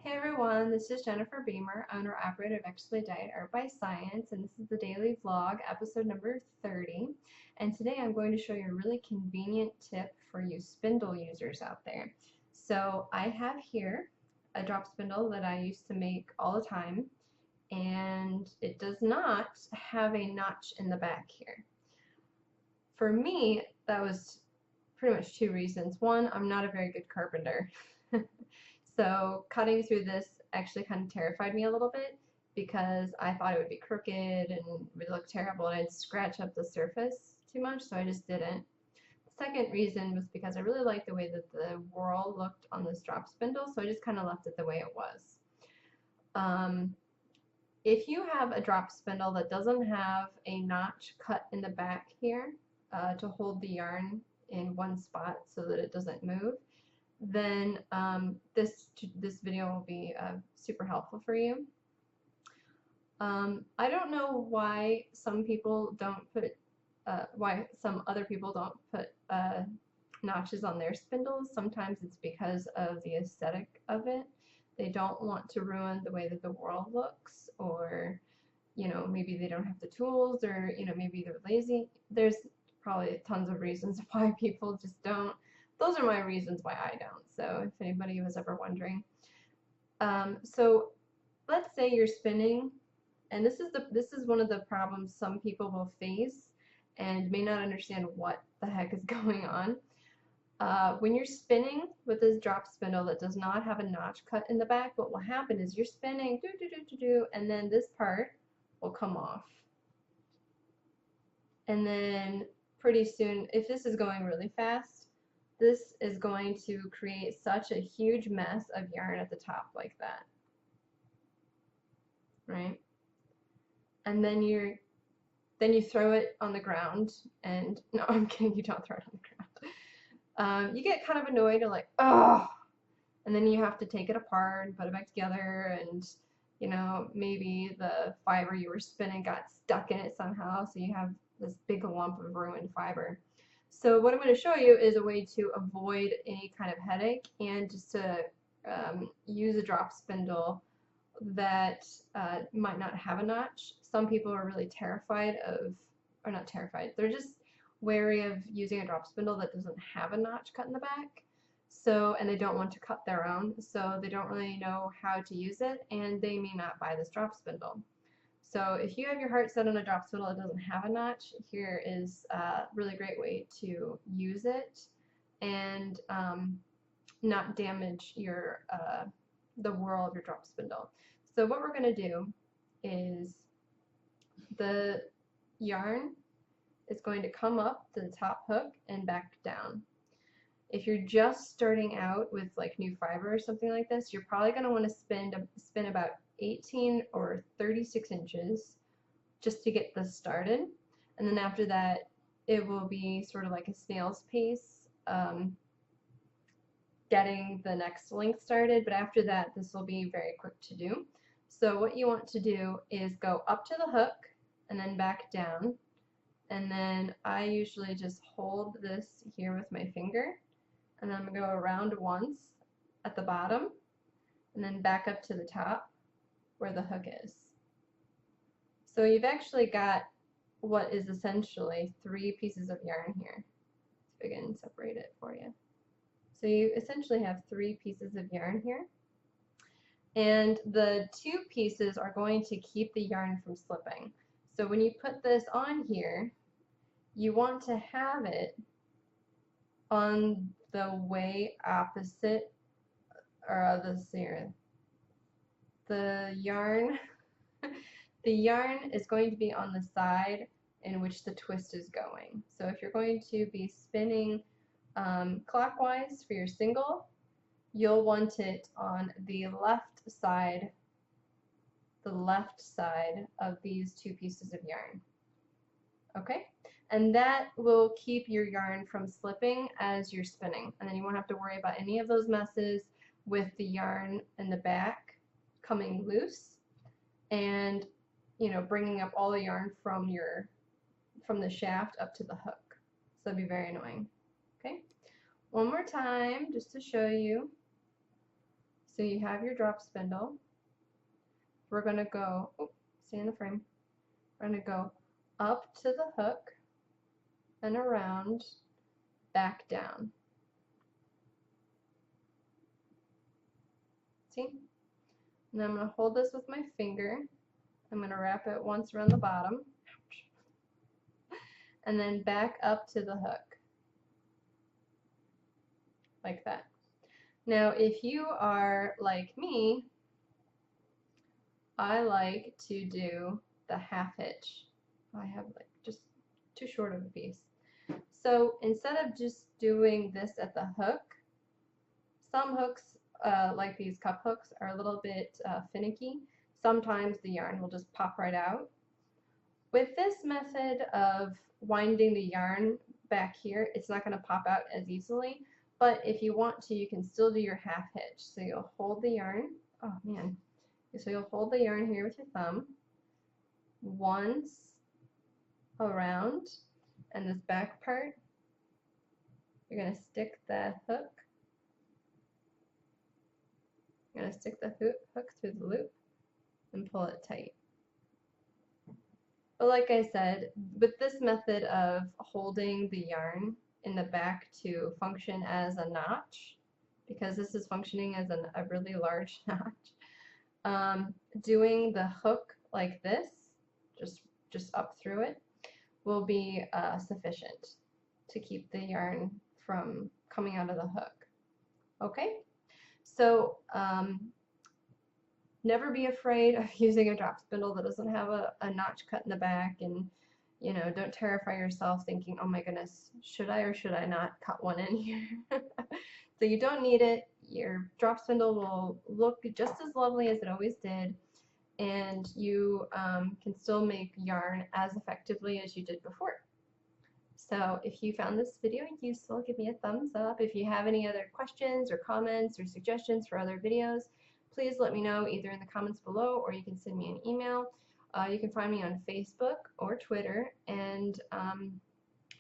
Hey everyone, this is Jennifer Beamer, owner-operator of Exercise Diet Art by Science, and this is the daily vlog, episode number 30. And today I'm going to show you a really convenient tip for you spindle users out there. So I have here a drop spindle that I used to make all the time, and it does not have a notch in the back here. For me, that was pretty much two reasons. One, I'm not a very good carpenter. So cutting through this actually kind of terrified me a little bit because I thought it would be crooked and would look terrible and I'd scratch up the surface too much, so I just didn't. The second reason was because I really liked the way that the whorl looked on this drop spindle, so I just kind of left it the way it was. If you have a drop spindle that doesn't have a notch cut in the back here to hold the yarn in one spot so that it doesn't move, then this video will be super helpful for you. I don't know why some people don't put, why some other people don't put notches on their spindles. Sometimes it's because of the aesthetic of it. They don't want to ruin the way that the whorl looks, or maybe they don't have the tools, or maybe they're lazy. There's probably tons of reasons why people just don't. Those are my reasons why I don't, so if anybody was ever wondering. So let's say you're spinning, and this is one of the problems some people will face and may not understand what the heck is going on. When you're spinning with this drop spindle that does not have a notch cut in the back, what will happen is you're spinning, and then this part will come off. And then pretty soon, if this is going really fast, this is going to create such a huge mess of yarn at the top like that, right? And then you throw it on the ground, and no, I'm kidding, you don't throw it on the ground. You get kind of annoyed, you're like, oh, and then you have to take it apart and put it back together, and maybe the fiber you were spinning got stuck in it somehow, so you have this big lump of ruined fiber. So what I'm going to show you is a way to avoid any kind of headache and just to use a drop spindle that might not have a notch. Some people are really terrified of, or not terrified, they're just wary of using a drop spindle that doesn't have a notch cut in the back. So, and they don't want to cut their own, so they don't really know how to use it, and they may not buy this drop spindle. So if you have your heart set on a drop spindle that doesn't have a notch, here is a really great way to use it and not damage your the whorl of your drop spindle. So what we're going to do is the yarn is going to come up to the top hook and back down. If you're just starting out with like new fiber or something like this, you're probably going to want to spin about 18 or 36 inches just to get this started, and then after that it will be sort of like a snail's pace getting the next length started, but after that this will be very quick to do. So what you want to do is go up to the hook and then back down, and then I usually just hold this here with my finger, and then I'm going to go around once at the bottom and then back up to the top where the hook is. So you've actually got what is essentially 3 pieces of yarn here. Let's see if I can separate it for you. So you essentially have 3 pieces of yarn here, and the 2 pieces are going to keep the yarn from slipping. So when you put this on here, you want to have it on the way opposite, or the yarn the yarn is going to be on the side in which the twist is going. So if you're going to be spinning clockwise for your single, you'll want it on the left side of these 2 pieces of yarn. Okay? And that will keep your yarn from slipping as you're spinning, and then you won't have to worry about any of those messes with the yarn in the back coming loose and bringing up all the yarn from the shaft up to the hook. So that'd be very annoying. Okay, one more time just to show you. So you have your drop spindle. We're going to go, oh, stay in the frame. We're going to go up to the hook and around, back down. See? And then I'm going to hold this with my finger. I'm going to wrap it once around the bottom. And then back up to the hook. Like that. Now, if you are like me, I like to do the half hitch. I have like just too short of a piece. So instead of just doing this at the hook, some hooks, like these cup hooks, are a little bit finicky. Sometimes the yarn will just pop right out. With this method of winding the yarn back here, it's not going to pop out as easily, but if you want to, you can still do your half hitch. So you'll hold the yarn, oh man, so you'll hold the yarn here with your thumb, once around, and this back part, you're going to stick the hook, you're going to stick the hook through the loop and pull it tight. But like I said, with this method of holding the yarn in the back to function as a notch, because this is functioning as a really large notch, doing the hook like this, just up through it, will be sufficient to keep the yarn from coming out of the hook. Okay? So never be afraid of using a drop spindle that doesn't have a notch cut in the back, and you know, don't terrify yourself thinking, oh my goodness, should I or should I not cut one in here? So you don't need it. Your drop spindle will look just as lovely as it always did, and you can still make yarn as effectively as you did before. So if you found this video useful, give me a thumbs up. If you have any other questions or comments or suggestions for other videos, please let me know either in the comments below, or you can send me an email. You can find me on Facebook or Twitter, and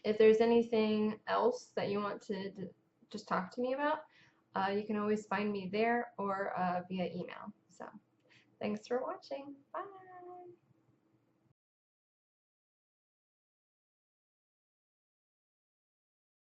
if there's anything else that you want to just talk to me about, you can always find me there or via email. So thanks for watching. Bye.